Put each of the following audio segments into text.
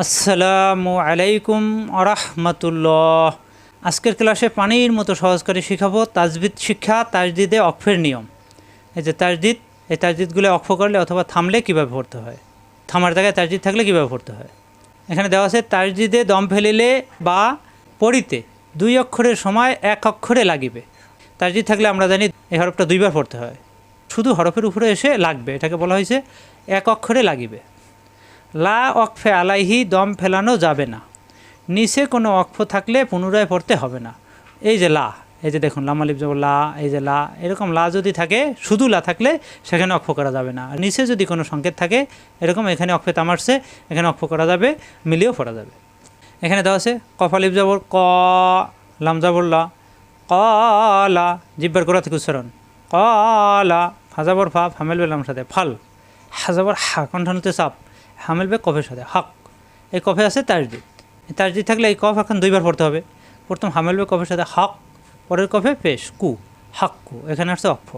আসসালামু আলাইকুম আরহামতুল্লাহ। আজকের ক্লাসে পানির মতো সহজ করে শিখাবো তাজদিদ শিক্ষা, তাজদিদে অক্ফের নিয়ম। এই যে তাজদিদ, এই তাজদিদগুলো অক্ফ করলে অথবা থামলে কীভাবে পড়তে হয়, থামার জায়গায় তাজদিদ থাকলে কীভাবে পড়তে হয়। এখানে দেওয়া আছে তাজদিদে দম ফেলিলে বা পড়িতে 2 অক্ষরের সময় 1 অক্ষরে লাগিবে। তাজদিদ থাকলে আমরা জানি এই হরফটা 2বার পড়তে হয়, শুধু হরফের উপরে এসে লাগবে, এটাকে বলা হয়েছে 1 অক্ষরে লাগিবে। লা অকফে আলাইহি দম ফেলানো যাবে না। নিচে কোনো অক্ফ থাকলে পুনরায় পড়তে হবে না। এই যে লা, এই যে দেখুন লাম আলিফ জবর লা, এই যে লা, এরকম লা যদি থাকে, শুধু লা থাকলে সেখানে অক্ফ করা যাবে না। আর নিচে যদি কোনো সংকেত থাকে এরকম, এখানে অক্ফে তামারছে, এখানে অক্ফ করা যাবে, মিলিয়েও পড়া যাবে। এখানে দেওয়া আছে কফ আলিফ জবর ক, লাম জবর লা, কলা, জিব্বার গোড়া থেকে উচ্চারণ, কলা, ফাজাবর ফা, ফামেল বেলাম সাথে ফাল, হাজাবর হা, কণ্ঠানুতে চাপ, হামেলবে কফের সাথে হক। এই কফে আছে তাজদিদ। এই তাজদিদ থাকলে এই কফ এখন 2বার পড়তে হবে। প্রথম হামেলবে কফের সাথে হক, পরের কফে পেশ কু, হক কু। এখানে আসছে অক্ফ।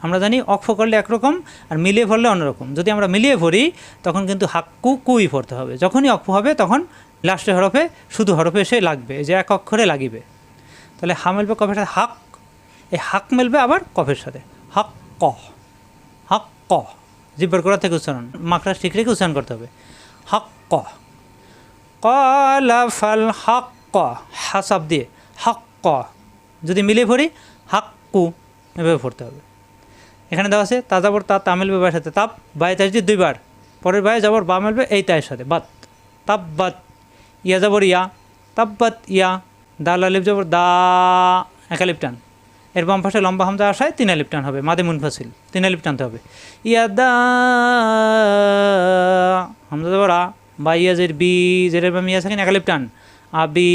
আমরা জানি অক্ফ করলে একরকম আর মিলিয়ে পড়লে অন্যরকম। যদি আমরা মিলিয়ে পড়ি তখন কিন্তু হাক্কু কুই পড়তে হবে। যখনই অক্ফ হবে তখন লাস্টের হরফে শুধু হরফে এসে লাগবে, এই যে 1 অক্ষরে লাগিবে। তাহলে হামেলবে কফের সাথে হাক, এই হাক মেলবে আবার কফের সাথে হক ক, হক ক। জিব্বার গোড়া থেকে উচ্চারণ, মাকড়া ঠিক রেখে উচ্চারণ করতে হবে। হক ক, কলা ফাল হক ক, হাসাব দিয়ে হক ক। যদি মিলিয়ে পড়ি হাক্কু, এভাবে পড়তে হবে। এখানে দেওয়া আছে তাজাবর তা, তামিল বেবার সাথে তাপ, বাই তাজদিদ 2বার, পরের বায়ে যাবর বা মেলবে এই তায়ের সাথে বাত, তাপ বাত। ইয়া যাবর ইয়া, তাব্বাত ইয়া। দাল আলিফ যাবর দা, 1 আলিফ টান। এর বাম পাশে লম্বা হামজা আসায় 3 আলিফ টান হবে, মাদে মুনফাসিল 3 আলিফ টানতে হবে। ইয়াদা, হামজা যাবর আ, বা ইয়াজের বি, জেরের বাম ইয়া সাকিন 1 আলিফ টান। আবি,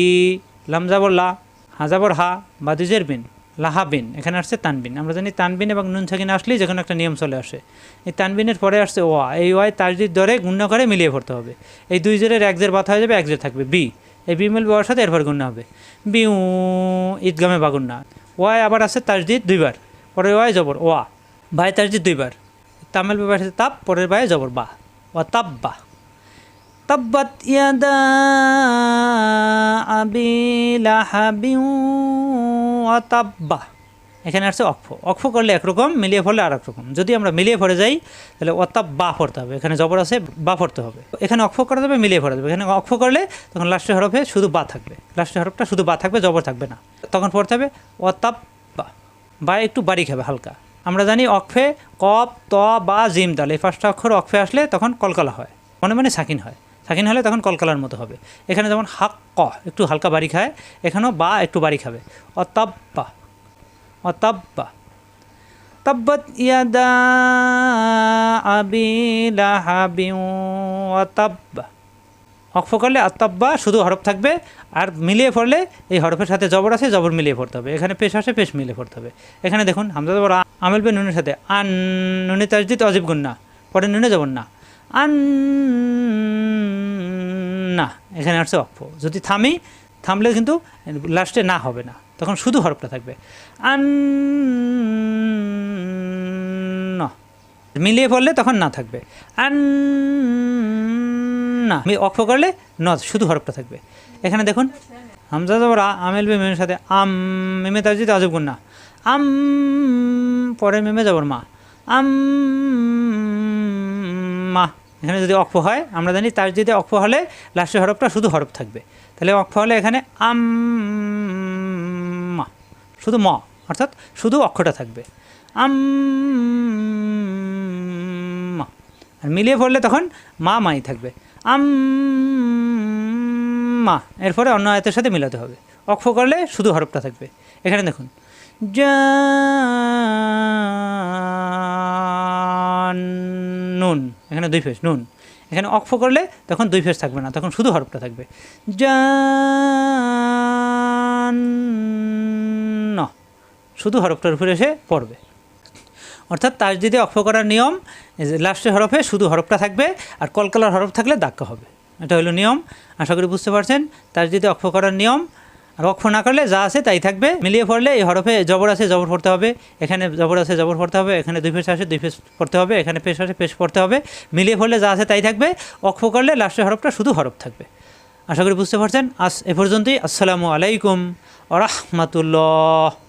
লাম যাবর লা, হা যাবর হা, বা দুজের বিন, লাহা বিন। এখানে আসছে তানবিন। আমরা জানি তানবিন এবং নুন সাকিন আসলেই যেখানে একটা নিয়ম চলে আসে। এই তানবিনের পরে আসছে ওয়া, এই ওয়াই তাজদিদ ধরে গুণ্য করে মিলিয়ে পড়তে হবে। এই 2 জেরের 1 জের বাত হয়ে যাবে, 1 জের থাকবে বি। এই বি মিলবে ওয়ার সাথে, এরপর গুণ্য হবে বিউ, ঈদগামে বা গুণ্য। ওয়াই আবার আছে তাজদিদ 2বার, পরের ওয়াই জবর ওয়া, বাই তাজদিদ 2বার। তামেল বেবার সাথে তাপ, পরের বায়ে জবর বা, ওয়া তাব্বা। তাব্বাত ইয়াদা আবি লাহাবিউ ওয়া তাব্বা। এখানে আসছে অক্ফ। অক্ফ করলে একরকম, মিলিয়ে পড়লে আর একরকম। যদি আমরা মিলিয়ে পড়ে যাই তাহলে ওয়াতাব বা পড়তে হবে, এখানে জবর আছে বা পড়তে হবে। এখানে অক্ফ করা যাবে, মিলিয়ে পড়া যাবে। এখানে অক্ফ করলে তখন লাস্টের হরফে শুধু বা থাকবে, লাস্টের হরফটা শুধু বা থাকবে, জবর থাকবে না। তখন পড়তে হবে ওয়াতাব বা, বা একটু বারিক হবে হালকা। আমরা জানি অক্ফে কপ, ত, বা, জিম, দাল, এই 5টা অক্ষর অক্ফে আসলে তখন কলকলা হয়, মনে মনে সাকিন হয়। সাকিন হলে তখন কলকলার মতো হবে। এখানে যেমন হাক ক একটু হালকা বাড়ি খায়, এখানেও বা একটু বাড়ি খাবে। অতাব্বা, অতাব্বা। তাব্বাত ইয়াদা আবি লাহাবিউ ওয়াতাব্বা। অক্ফ করলে আত্তাব্বা শুধু হরফ থাকবে, আর মিলিয়ে পড়লে এই হরফের সাথে জবর আছে, জবর মিলিয়ে পড়তে হবে। এখানে পেশ আসে, পেশ মিলিয়ে পড়তে হবে। এখানে দেখুন হামজা জবর আমেল বে নুনের সাথে আন, নুনে তাজদিদ অজিব গুন্না, পরে নুনে জবর না, আন না। এখানে আসছে অক্ফ। যদি থামি, থামলে কিন্তু লাস্টে না হবে না, তখন শুধু হরফটা থাকবে আন না। মিলিয়ে পড়লে তখন না থাকবে আন না। অক্ফ করলে ন, শুধু হরফটা থাকবে। এখানে দেখুন হামজা জবর আমেল বে মেমের সাথে আম, মেমে তাজদিদ অজিব গুন্না, আম, পরে মেমে জবর মা, আম মা। এখানে যদি অক্ফ হয়, আমরা জানি তাজদিদে অক্ফ হলে লাস্টের হরফটা শুধু হরফ থাকবে। তাহলে অক্ফ হলে এখানে আম মা, শুধু ম, অর্থাৎ শুধু অক্ষরটা থাকবে আম মা। আর মিলিয়ে পড়লে তখন মা মাই থাকবে আম মা। এরপরে অন্য আয়াতের সাথে মিলাতে হবে। অক্ফ করলে শুধু হরফটা থাকবে। এখানে দেখুন নুন, এখানে 2 ফেস নুন। এখানে অক্ফ করলে তখন 2 ফেস থাকবে না, তখন শুধু হরফটা থাকবে জান, শুধু হরফটার উপরে এসে পড়বে। অর্থাৎ তাজদিদে অক্ফ করার নিয়ম, লাস্টের হরফে শুধু হরফটা থাকবে, আর কলকলার হরফ থাকলে ধাক্কা হবে। এটা হলো নিয়ম। আশা করি বুঝতে পারছেন তাজদিদে অক্ফ করার নিয়ম। আর ওয়াকফ না করলে যা আছে তাই থাকবে। মিলিয়ে পড়লে এই হরফে জবর আছে জবর পড়তে হবে, এখানে জবর আছে জবর পড়তে হবে, এখানে দুই পেশ আছে দুই পেশ পড়তে হবে, এখানে পেশ আছে পেশ পড়তে হবে। মিলিয়ে পড়লে যা আছে তাই থাকবে। ওয়াকফ করলে লাস্টের হরফটা শুধু হরফ থাকবে। আশা করি বুঝতে পারছেন। আজ এ পর্যন্তই। আসসালামু আলাইকুম ওয়া রাহমাতুল্লাহ।